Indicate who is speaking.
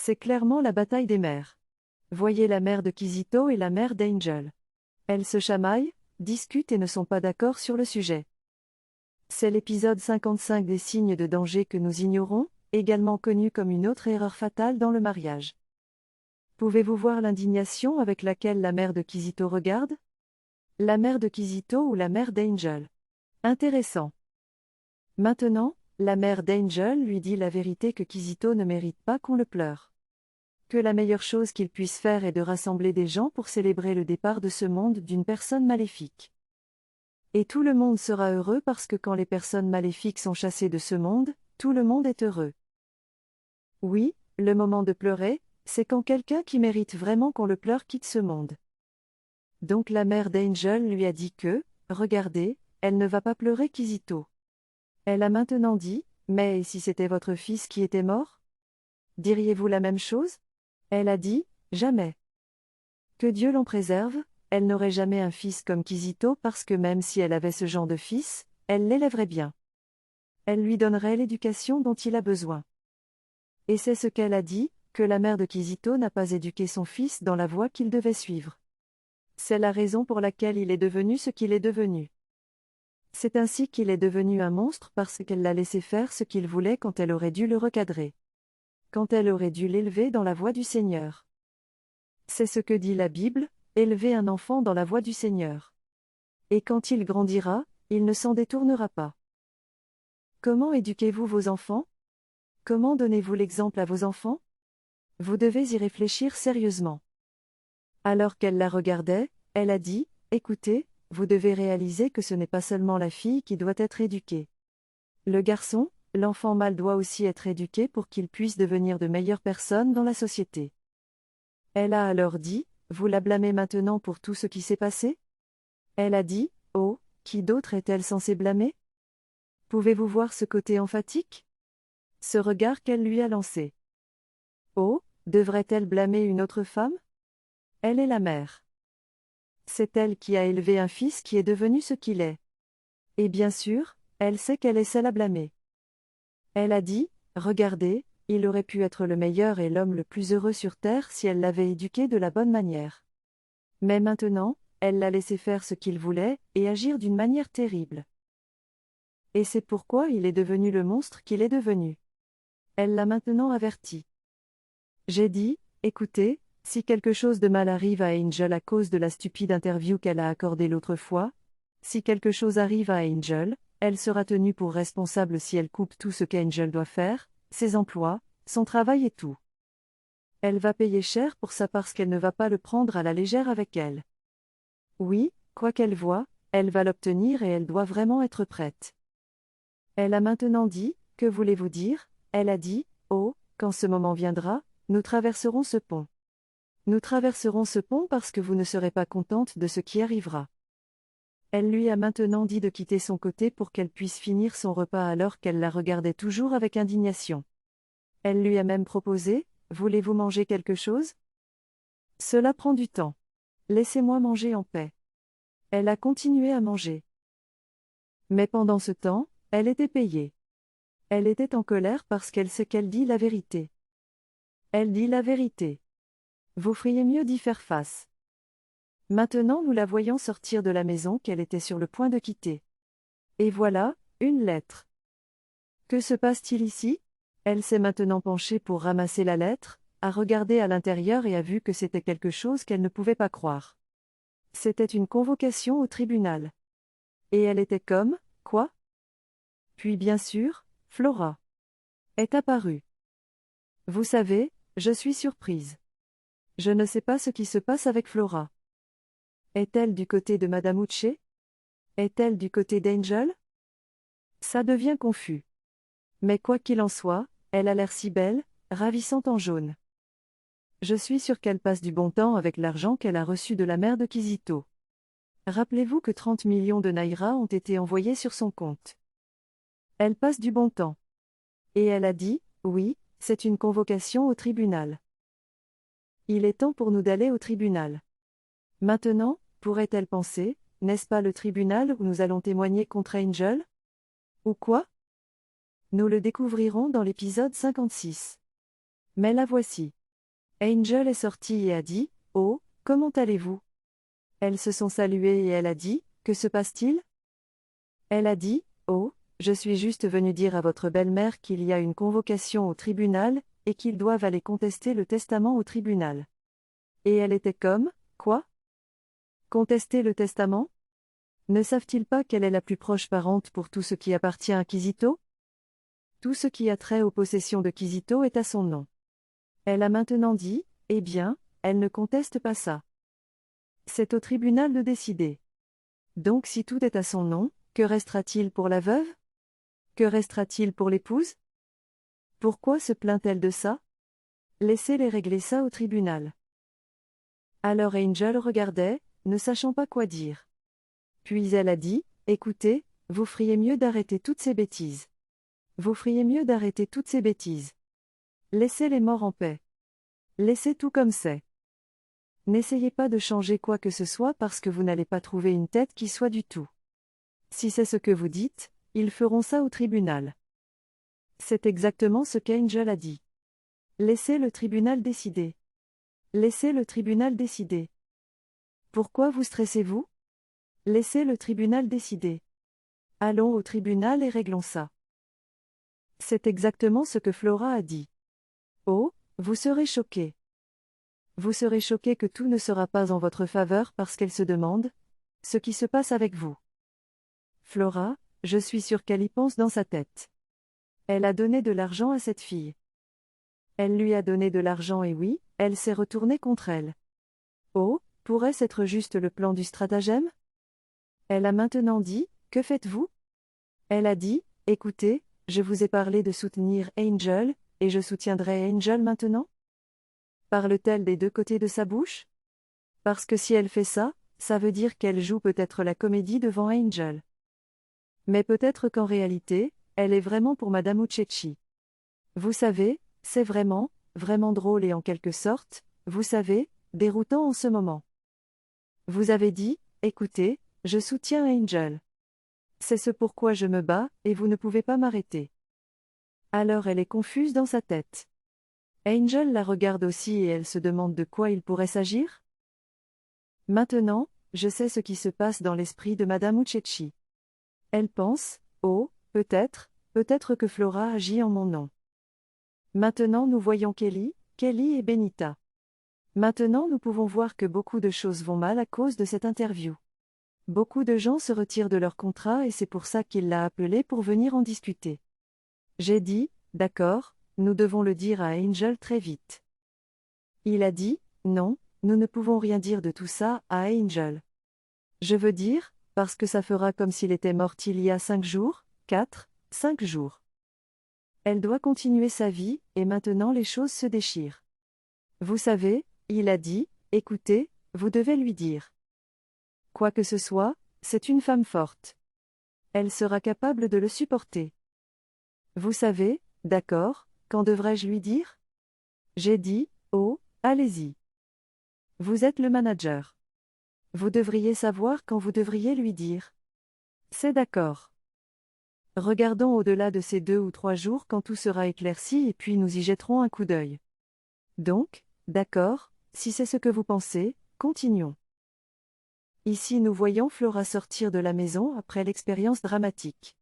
Speaker 1: C'est clairement la bataille des mères. Voyez la mère de Kizito et la mère d'Angel. Elles se chamaillent, discutent et ne sont pas d'accord sur le sujet. C'est l'épisode 55 des signes de danger que nous ignorons, également connu comme une autre erreur fatale dans le mariage. Pouvez-vous voir l'indignation avec laquelle la mère de Kizito regarde? La mère de Kizito ou la mère d'Angel? Intéressant. Maintenant, la mère d'Angel lui dit la vérité que Kizito ne mérite pas qu'on le pleure. Que la meilleure chose qu'il puisse faire est de rassembler des gens pour célébrer le départ de ce monde d'une personne maléfique. Et tout le monde sera heureux parce que quand les personnes maléfiques sont chassées de ce monde, tout le monde est heureux. Oui, le moment de pleurer, c'est quand quelqu'un qui mérite vraiment qu'on le pleure quitte ce monde. Donc la mère d'Angel lui a dit que, regardez, elle ne va pas pleurer Kizito. Elle a maintenant dit, mais et si c'était votre fils qui était mort? Diriez-vous la même chose? Elle a dit, jamais. Que Dieu l'en préserve, elle n'aurait jamais un fils comme Kizito parce que même si elle avait ce genre de fils, elle l'élèverait bien. Elle lui donnerait l'éducation dont il a besoin. Et c'est ce qu'elle a dit, que la mère de Kizito n'a pas éduqué son fils dans la voie qu'il devait suivre. C'est la raison pour laquelle il est devenu ce qu'il est devenu. C'est ainsi qu'il est devenu un monstre parce qu'elle l'a laissé faire ce qu'il voulait quand elle aurait dû le recadrer. Quand elle aurait dû l'élever dans la voie du Seigneur. C'est ce que dit la Bible, élever un enfant dans la voie du Seigneur. Et quand il grandira, il ne s'en détournera pas. Comment éduquez-vous vos enfants? Comment donnez-vous l'exemple à vos enfants? Vous devez y réfléchir sérieusement. Alors qu'elle la regardait, elle a dit, écoutez, vous devez réaliser que ce n'est pas seulement la fille qui doit être éduquée. Le garçon, l'enfant mâle doit aussi être éduqué pour qu'il puisse devenir de meilleures personnes dans la société. Elle a alors dit, vous la blâmez maintenant pour tout ce qui s'est passé? Elle a dit, oh, qui d'autre est-elle censée blâmer? Pouvez-vous voir ce côté emphatique? Ce regard qu'elle lui a lancé. Oh, devrait-elle blâmer une autre femme? Elle est la mère. C'est elle qui a élevé un fils qui est devenu ce qu'il est. Et bien sûr, elle sait qu'elle est celle à blâmer. Elle a dit, regardez, il aurait pu être le meilleur et l'homme le plus heureux sur terre si elle l'avait éduqué de la bonne manière. Mais maintenant, elle l'a laissé faire ce qu'il voulait, et agir d'une manière terrible. Et c'est pourquoi il est devenu le monstre qu'il est devenu. Elle l'a maintenant averti. J'ai dit, écoutez, si quelque chose de mal arrive à Angel à cause de la stupide interview qu'elle a accordée l'autre fois, si quelque chose arrive à Angel, elle sera tenue pour responsable si elle coupe tout ce qu'Angel doit faire, ses emplois, son travail et tout. Elle va payer cher pour ça parce qu'elle ne va pas le prendre à la légère avec elle. Oui, quoi qu'elle voie, elle va l'obtenir et elle doit vraiment être prête. Elle a maintenant dit, que voulez-vous dire? Elle a dit, oh, quand ce moment viendra, nous traverserons ce pont. Nous traverserons ce pont parce que vous ne serez pas contente de ce qui arrivera. Elle lui a maintenant dit de quitter son côté pour qu'elle puisse finir son repas alors qu'elle la regardait toujours avec indignation. Elle lui a même proposé, voulez-vous manger quelque chose? Cela prend du temps. Laissez-moi manger en paix. Elle a continué à manger. Mais pendant ce temps, elle était payée. Elle était en colère parce qu'elle sait qu'elle dit la vérité. Elle dit la vérité. Vous feriez mieux d'y faire face. Maintenant nous la voyons sortir de la maison qu'elle était sur le point de quitter. Et voilà, une lettre. Que se passe-t-il ici? Elle s'est maintenant penchée pour ramasser la lettre, a regardé à l'intérieur et a vu que c'était quelque chose qu'elle ne pouvait pas croire. C'était une convocation au tribunal. Et elle était comme, quoi? Puis bien sûr, Flora est apparue. Vous savez, je suis surprise. Je ne sais pas ce qui se passe avec Flora. Est-elle du côté de Madame Uche? Est-elle du côté d'Angel? Ça devient confus. Mais quoi qu'il en soit, elle a l'air si belle, ravissante en jaune. Je suis sûre qu'elle passe du bon temps avec l'argent qu'elle a reçu de la mère de Kizito. Rappelez-vous que 30 millions de naira ont été envoyés sur son compte. Elle passe du bon temps. Et elle a dit, oui, c'est une convocation au tribunal. Il est temps pour nous d'aller au tribunal. Maintenant, pourrait-elle penser, n'est-ce pas le tribunal où nous allons témoigner contre Angel? Ou quoi? Nous le découvrirons dans l'épisode 56. Mais la voici. Angel est sortie et a dit, « Oh, comment allez-vous » Elles se sont saluées et elle a dit, « Que se passe-t-il » Elle a dit, « Oh, je suis juste venue dire à votre belle-mère qu'il y a une convocation au tribunal, et qu'ils doivent aller contester le testament au tribunal. » Et elle était comme, « Quoi ? Contester le testament ? Ne savent-ils pas qu'elle est la plus proche parente pour tout ce qui appartient à Kizito ? Tout ce qui a trait aux possessions de Kizito est à son nom. » Elle a maintenant dit, « Eh bien, elle ne conteste pas ça. C'est au tribunal de décider. Donc si tout est à son nom, que restera-t-il pour la veuve ? Que restera-t-il pour l'épouse ? Pourquoi se plaint-elle de ça ? Laissez-les régler ça au tribunal. » Alors Angel regardait, ne sachant pas quoi dire. Puis elle a dit, « Écoutez, vous feriez mieux d'arrêter toutes ces bêtises. Vous feriez mieux d'arrêter toutes ces bêtises. Laissez les morts en paix. Laissez tout comme c'est. N'essayez pas de changer quoi que ce soit parce que vous n'allez pas trouver une tête qui soit du tout. Si c'est ce que vous dites, ils feront ça au tribunal. » C'est exactement ce qu'Angel a dit. Laissez le tribunal décider. Laissez le tribunal décider. Pourquoi vous stressez-vous ? Laissez le tribunal décider. Allons au tribunal et réglons ça. C'est exactement ce que Flora a dit. Oh, vous serez choqués. Vous serez choqués que tout ne sera pas en votre faveur parce qu'elle se demande ce qui se passe avec vous. Flora, je suis sûre qu'elle y pense dans sa tête. Elle a donné de l'argent à cette fille. Elle lui a donné de l'argent et oui, elle s'est retournée contre elle. Oh, pourrait-ce être juste le plan du stratagème ? Elle a maintenant dit, « Que faites-vous » Elle a dit, « Écoutez, je vous ai parlé de soutenir Angel, et je soutiendrai Angel maintenant » Parle-t-elle des deux côtés de sa bouche ? Parce que si elle fait ça, ça veut dire qu'elle joue peut-être la comédie devant Angel. Mais peut-être qu'en réalité, elle est vraiment pour Madame Uchechi. Vous savez, c'est vraiment, vraiment drôle et en quelque sorte, vous savez, déroutant en ce moment. Vous avez dit, « Écoutez, je soutiens Angel. C'est ce pourquoi je me bats, et vous ne pouvez pas m'arrêter. » Alors elle est confuse dans sa tête. Angel la regarde aussi et elle se demande de quoi il pourrait s'agir ? Maintenant, je sais ce qui se passe dans l'esprit de Madame Uchechi. Elle pense, « Oh, peut-être que Flora agit en mon nom. » Maintenant nous voyons Kelly et Benita. Maintenant nous pouvons voir que beaucoup de choses vont mal à cause de cette interview. Beaucoup de gens se retirent de leur contrat et c'est pour ça qu'il l'a appelé pour venir en discuter. J'ai dit, « D'accord, nous devons le dire à Angel très vite. » Il a dit, « Non, nous ne pouvons rien dire de tout ça à Angel. Je veux dire, parce que ça fera comme s'il était mort il y a 5 jours, 5 jours. Elle doit continuer sa vie, et maintenant les choses se déchirent. Vous savez, il a dit, « Écoutez, vous devez lui dire. Quoi que ce soit, c'est une femme forte. Elle sera capable de le supporter. Vous savez, d'accord, quand devrais-je lui dire ? J'ai dit, oh, allez-y. Vous êtes le manager. Vous devriez savoir quand vous devriez lui dire. C'est d'accord. Regardons au-delà de ces 2 ou 3 jours quand tout sera éclairci et puis nous y jetterons un coup d'œil. Donc, d'accord, si c'est ce que vous pensez, continuons. Ici nous voyons Flora sortir de la maison après l'expérience dramatique.